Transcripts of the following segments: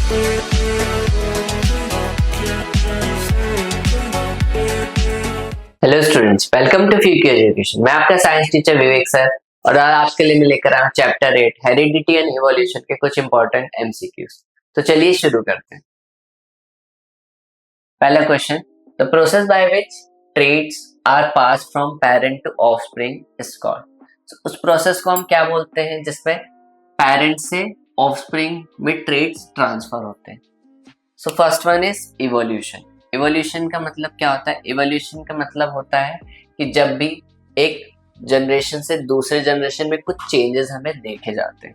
Hello students, welcome to फ्यूकी education. मैं आपका साइंस टीचर विवेक सर और आज आपके लिए मैं लेकर आया हूं चैप्टर 8 हेरिडिटी एंड इवोल्यूशन के कुछ इंपॉर्टेंट एमसीक्यूज। तो चलिए शुरू करते हैं। पहला question, the process by which traits are pass from parent to offspring is called. उस प्रोसेस को हम क्या बोलते हैं जिसमें पेरेंट से ऑफस्प्रिंग में ट्रेट्स ट्रांसफर होते हैं। So first one is evolution. Evolution का मतलब क्या होता है? इवोल्यूशन का मतलब होता है कि जब भी एक जनरेशन से दूसरे जनरेशन में कुछ चेंजेस हमें देखे जाते हैं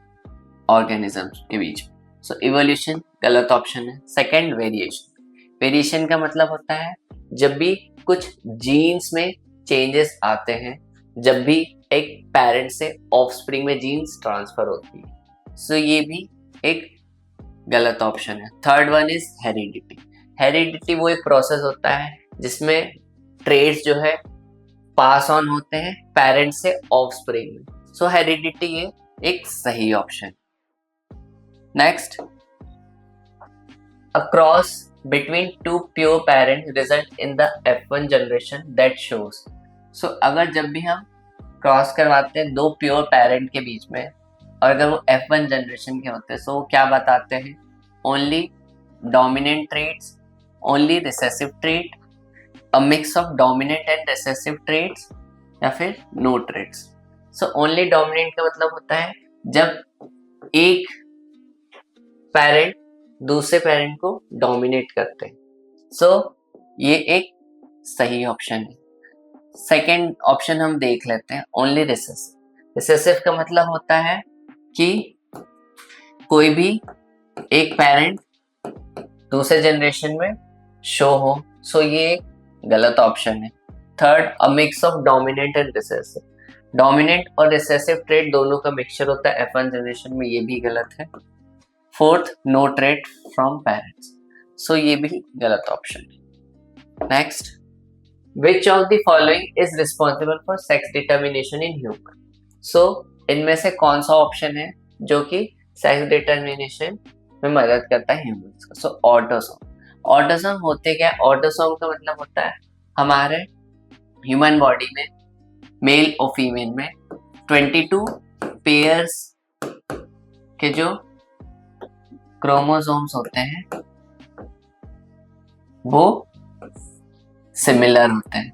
ऑर्गेनिजम्स के बीच में। सो इवोल्यूशन गलत ऑप्शन है। Second, variation. वेरिएशन का मतलब होता है जब भी कुछ जीन्स में चेंजेस आते हैं, जब भी एक पेरेंट से ऑफस्प्रिंग में जीन्स ट्रांसफर होती है। सो ये भी एक गलत ऑप्शन है। Third one is heredity. Heredity वो एक प्रोसेस होता है जिसमें ट्रेट्स जो है पास ऑन होते हैं पेरेंट से ऑफस्प्रिंग में। सो हेरिडिटी ये एक सही option. Next, a cross between two pure parents result in the F1 generation that shows. So अगर जब भी हम क्रॉस करवाते हैं दो प्योर पेरेंट के बीच में और अगर वो F1 जनरेशन के होते हैं, सो वो क्या बताते हैं? Only dominant traits, only recessive trait, a mix of dominant and recessive traits, या फिर no traits. So only dominant का मतलब होता है जब एक पेरेंट दूसरे पेरेंट को डोमिनेट करते हैं। सो ये एक सही ऑप्शन है। सेकेंड ऑप्शन हम देख लेते हैं, ओनली रिसेसिव। रिसेसिव का मतलब होता है कि कोई भी एक पेरेंट दूसरे जनरेशन में शो हो। सो ये एक गलत ऑप्शन है। Third, a mix of dominant and recessive. Dominant और रिसेसिव ट्रेट दोनों का मिक्सचर होता है F1 जनरेशन में, ये भी गलत है। Fourth, no trait from parents. So ये भी गलत ऑप्शन है। Next, which of the following is responsible for sex determination in human. So इनमें से कौन सा ऑप्शन है जो कि सेक्स डिटर्मिनेशन में मदद करता है ह्यूमंस का? सो ऑटोसोम। ऑटोसोम होते क्या है? ऑटोसोम का मतलब होता है हमारे ह्यूमन बॉडी में मेल और फीमेल में 22 पेयर्स के जो क्रोमोसोम्स होते हैं वो सिमिलर होते हैं।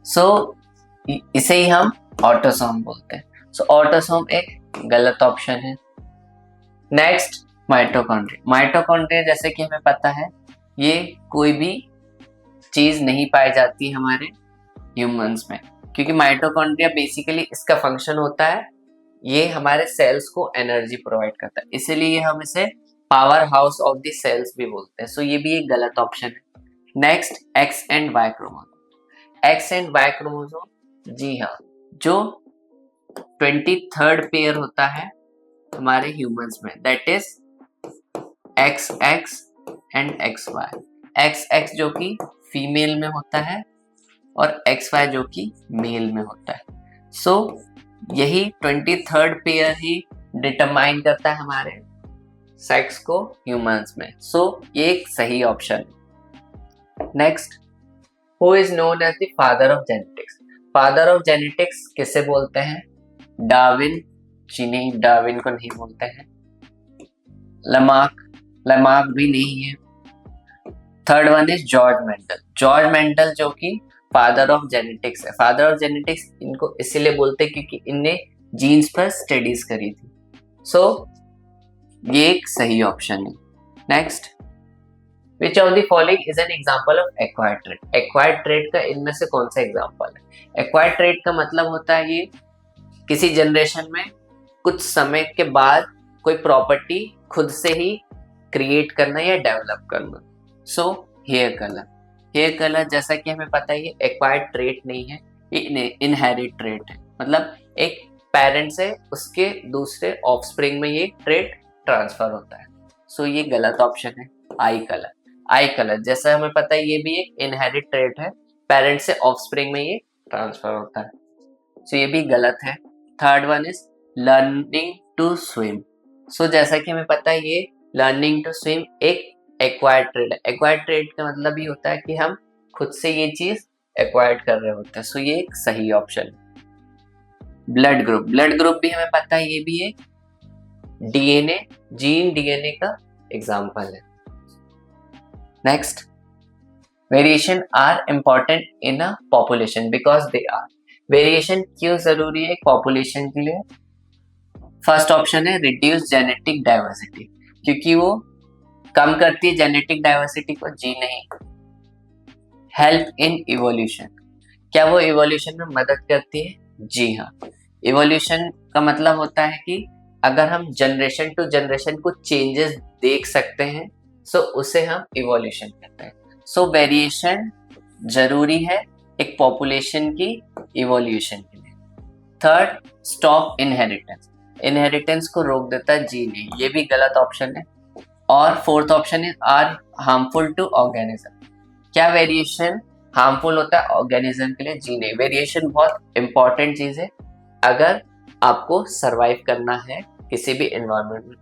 सो इसे ही हम ऑटोसोम बोलते हैं। सो ऑटोसोम एक गलत ऑप्शन है। Next, mitochondria. माइटोकॉन्ड्रिया जैसे कि हमें पता है ये कोई भी चीज नहीं पाई जाती हमारे ह्यूमंस में, क्योंकि माइटोकॉन्ड्रिया बेसिकली इसका फंक्शन होता है ये हमारे सेल्स को एनर्जी प्रोवाइड करता है, इसीलिए हम इसे power house of the cells भी बोलते हैं। सो ये भी एक गलत ऑप्शन है। Next, X and Y chromosome. X and Y chromosome, जी हाँ, जो 23rd पेयर होता है हमारे ह्यूमंस में, that is X X and X Y. X X जो कि फीमेल में होता है और एक्स वाई जो कि मेल में होता है। सो यही 23rd पेयर ही डिटरमाइन करता है हमारे सेक्स को ह्यूमंस में। सो ये एक सही ऑप्शन है। Next, who is known as the father of genetics. Father of genetics किसे बोलते हैं? डार्विन जी नहीं, डार्विन को नहीं बोलते हैं। लमार्क भी नहीं है। Third one is George Mendel. George Mendel जो कि फादर ऑफ जेनेटिक्स है। फादर ऑफ जेनेटिक्स इनको इसीलिए बोलते हैं क्योंकि इनने जीन्स पर स्टडीज करी थी। सो ये एक सही ऑप्शन है। Next, which of the following is an example of acquired trait. Acquired trait का इनमें से कौन सा एग्जांपल है? एक्वायर्ड ट्रेट का मतलब होता है ये किसी जनरेशन में कुछ समय के बाद कोई प्रॉपर्टी खुद से ही क्रिएट करना या डेवलप करना। सो हेयर कलर जैसा कि हमें पता है ये एक्वायर्ड ट्रेट नहीं है, ये इनहेरिट ट्रेट है। मतलब एक पेरेंट से उसके दूसरे ऑफस्प्रिंग में ये ट्रेट ट्रांसफर होता है। सो ये गलत ऑप्शन है। आई कलर जैसा हमें पता है ये भी एक इनहेरिट ट्रेट है, पेरेंट से ऑफस्प्रिंग में ये ट्रांसफर होता है। सो ये भी गलत है। Third one is learning to swim. So जैसा कि हमें पता है ये लर्निंग टू स्विम एक एक्वायर्ड ट्रेड है। एक्वायर्ड ट्रेड का मतलब ये होता है कि हम खुद से ये चीज एक्वायर्ड कर रहे होते हैं। सो ये एक सही ऑप्शन है। ब्लड ग्रुप भी हमें पता है, ये भी एक डीएनए जीन डीएनए का एग्जाम्पल है। Next, variation are important in a population because they are. Variation क्यों जरूरी है एक पॉपुलेशन के लिए? फर्स्ट ऑप्शन है रिड्यूस जेनेटिक डाइवर्सिटी, क्योंकि वो कम करती है जेनेटिक डाइवर्सिटी को, जी नहीं। हेल्प इन इवोल्यूशन, क्या वो इवोल्यूशन में मदद करती है? जी हाँ। इवोल्यूशन का मतलब होता है कि अगर हम जनरेशन टू जनरेशन कुछ चेंजेस देख सकते हैं, सो उसे हम इवोल्यूशन कहते हैं। सो वेरिएशन जरूरी है एक पॉपुलेशन की इवोल्यूशन के लिए। थर्ड, स्टॉप इनहेरिटेंस, इनहेरिटेंस को रोक देता है, जी नहीं, ये भी गलत ऑप्शन है। और fourth option is are harmful to organism, क्या वेरिएशन हार्मफुल होता है ऑर्गेनिज्म के लिए? जी नहीं, वेरिएशन बहुत इंपॉर्टेंट चीज है अगर आपको सरवाइव करना है किसी भी एनवायरनमेंट में।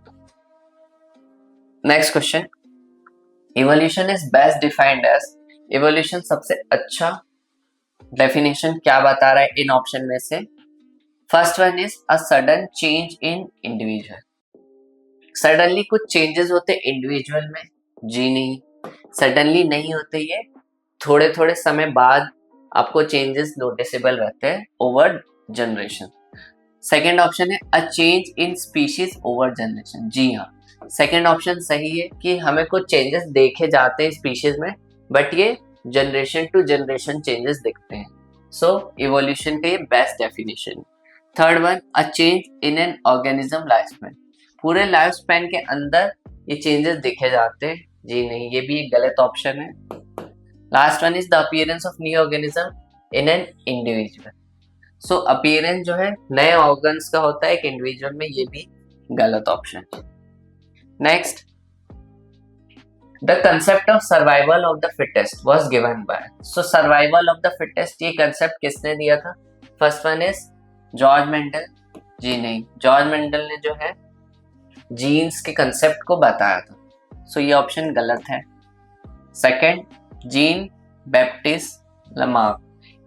Next question, evolution is best defined as, evolution सबसे अच्छा डेफिनेशन क्या बता रहा है इन ऑप्शन में से? First one is a sudden change in individual, suddenly कुछ चेंजेस होते इंडिविजुअल में, जी नहीं, सडनली नहीं होते, ये थोड़े थोड़े समय बाद आपको चेंजेस नोटिसेबल रहते हैं ओवर जनरेशन। सेकेंड ऑप्शन है a change in species over generation, जी हाँ, सेकेंड ऑप्शन सही है कि हमें कुछ चेंजेस देखे जाते हैं स्पीशीज में, बट ये जनरेशन टू जनरेशन चेंजेस दिखते हैं। सो इवोल्यूशन का ये best definition. Third one, a change in an organism life span, पूरे लाइफ स्पैन के अंदर ये चेंजेस दिखे जाते हैं, जी नहीं, ये भी एक गलत ऑप्शन है। Last one is the appearance of new organism in an individual, so appearance जो है नए ऑर्गन्स का होता है एक इंडिविजुअल में, ये भी गलत option. Next, the concept of survival of the fittest was given by, so survival of the fittest ये कंसेप्ट किसने दिया था? First one is George Mendel, जी नहीं, जॉर्ज मेंडल ने जो है जीन्स के कंसेप्ट को बताया था, सो ये ऑप्शन गलत है। सेकंड, जीन बैप्टिस्ट लमार्क,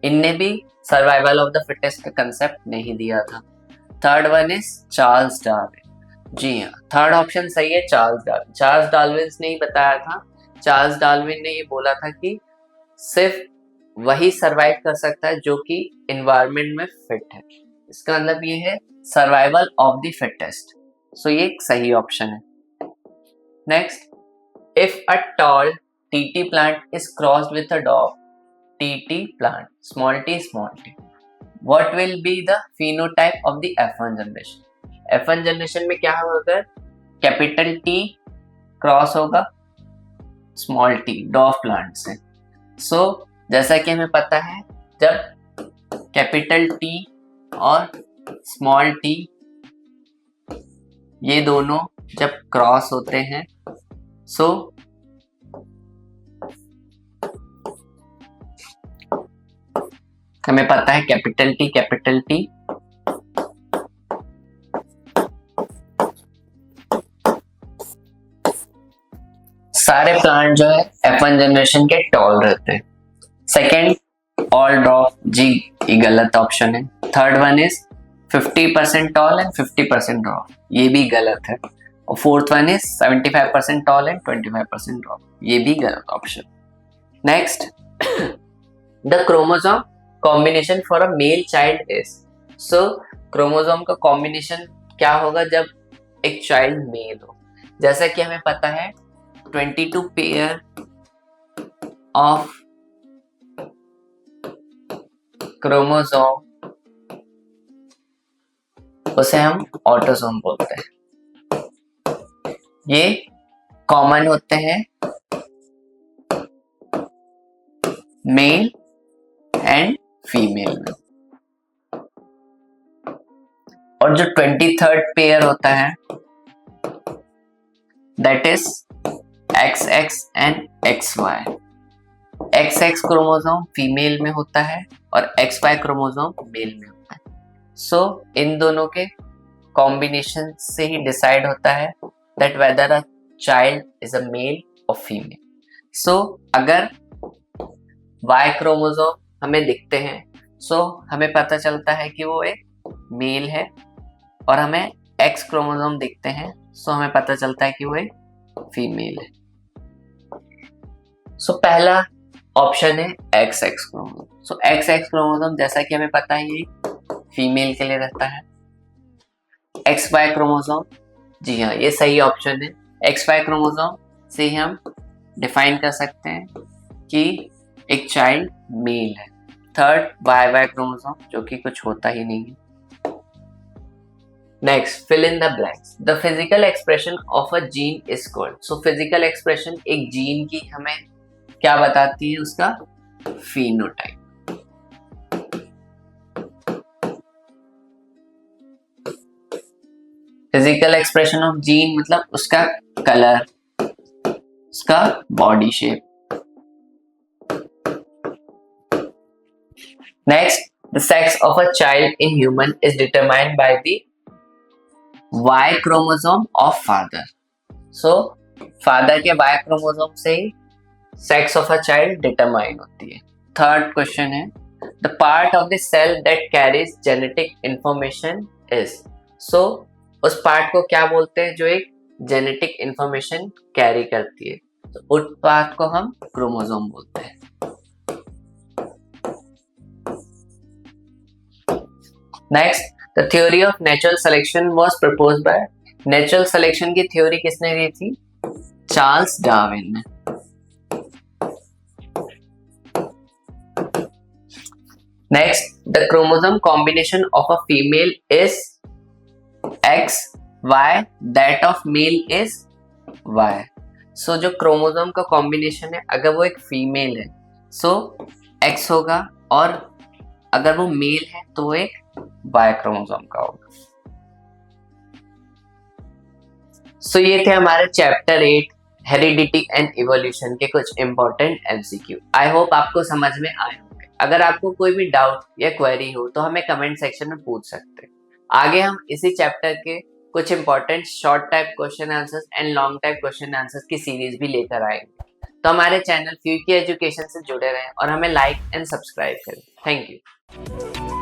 इनने भी सर्वाइवल ऑफ द फिटेस्ट का कंसेप्ट नहीं दिया था। Third one is Charles Darwin, जी हाँ, थर्ड ऑप्शन सही है, चार्ल्स डार्विन। चार्ल्स डार्विन ने ही बताया था, चार्ल्स डार्विन ने ये बोला था कि सिर्फ वही सरवाइव कर सकता है जो कि एनवायरनमेंट में फिट है, इसका मतलब ये है सर्वाइवल ऑफ द फिटेस्ट, सो ये एक सही ऑप्शन है। Next, if a tall TT plant is crossed with a dog TT plant small T, what will be the phenotype of the F1 generation? F1 generation में क्या होगा? Capital T cross होगा small T dog plant से। सो जैसा कि हमें पता है जब कैपिटल टी और स्मॉल टी ये दोनों जब क्रॉस होते हैं, सो हमें पता है कैपिटल टी सारे प्लांट जो है F1 जनरेशन के टॉल रहते हैं। सेकेंड, ऑल ड्रॉप, जी ये गलत ऑप्शन है। Third one is 50% tall and 50% drop, ये भी गलत है। और fourth one is 75% tall and 25% drop, ये भी गलत option. Next, the chromosome combination for a male child is, so chromosome का कॉम्बिनेशन क्या होगा जब एक चाइल्ड मेल हो? जैसा कि हमें पता है 22 पेयर ऑफ क्रोमोसोम उसे हम ऑटोसोम बोलते हैं, ये कॉमन होते हैं मेल एंड फीमेल में। और जो 23rd पेयर होता है that is XX and XY, XX chromosome female में होता है और XY क्रोमोसोम मेल में होता है। सो इन दोनों के कॉम्बिनेशन से ही डिसाइड होता है that whether a child is a male और फीमेल। सो अगर Y क्रोमोसोम हमें दिखते हैं, सो हमें पता चलता है कि वो एक मेल है, और हमें X क्रोमोसोम दिखते हैं, सो हमें पता चलता है कि वो एक फीमेल है। सो पहला ऑप्शन है XX क्रोमोसोम। सो XX क्रोमोसोम जैसा कि हमें पता है ये फीमेल के लिए रहता है। XY क्रोमोसोम, जी हाँ ये सही ऑप्शन है। XY क्रोमोसोम से ही हम डिफाइन कर सकते हैं कि एक चाइल्ड मेल है। थर्ड YY क्रोमोसोम, जो कि कुछ होता ही नहीं है। Next, fill in the blanks. The physical expression of a gene is called. So physical expression एक जीन की हमें क्या बताती है, उसका phenotype. Physical expression of gene मतलब उसका कलर, उसका body shape. Next, the sex of a child in human is determined by the Y chromosome of father. So father के Y क्रोमोसोम से ही sex of a child determine होती है। Third question है, the part of the cell that carries genetic information is. So उस part को क्या बोलते हैं जो एक जेनेटिक इंफॉर्मेशन कैरी करती है, तो उस पार्ट को हम क्रोमोसोम बोलते हैं। Next, the theory of natural selection was proposed by. Natural selection की थ्योरी किसने दी थी? चार्ल्स डार्विन ने। Next, the chromosome combination of a female is XY, that of male is Y। सो जो क्रोमोसोम का कॉम्बिनेशन है, अगर वो एक फीमेल है सो X होगा, और अगर वो मेल है तो वो एक Y क्रोमोसोम का होगा। सो ये थे हमारे चैप्टर 8 हेरिडिटी एंड इवोल्यूशन के कुछ इंपॉर्टेंट MCQ। आई होप आपको समझ में आए होंगे। अगर आपको कोई भी डाउट या क्वेरी हो तो हमें कमेंट सेक्शन में पूछ सकते हैं। आगे हम इसी चैप्टर के कुछ important short type question answers and long type question answers की सीरीज भी लेकर आएंगे। तो हमारे चैनल फ्यूकी एजुकेशन से जुड़े रहें और हमें लाइक एंड सब्सक्राइब करें। Thank you.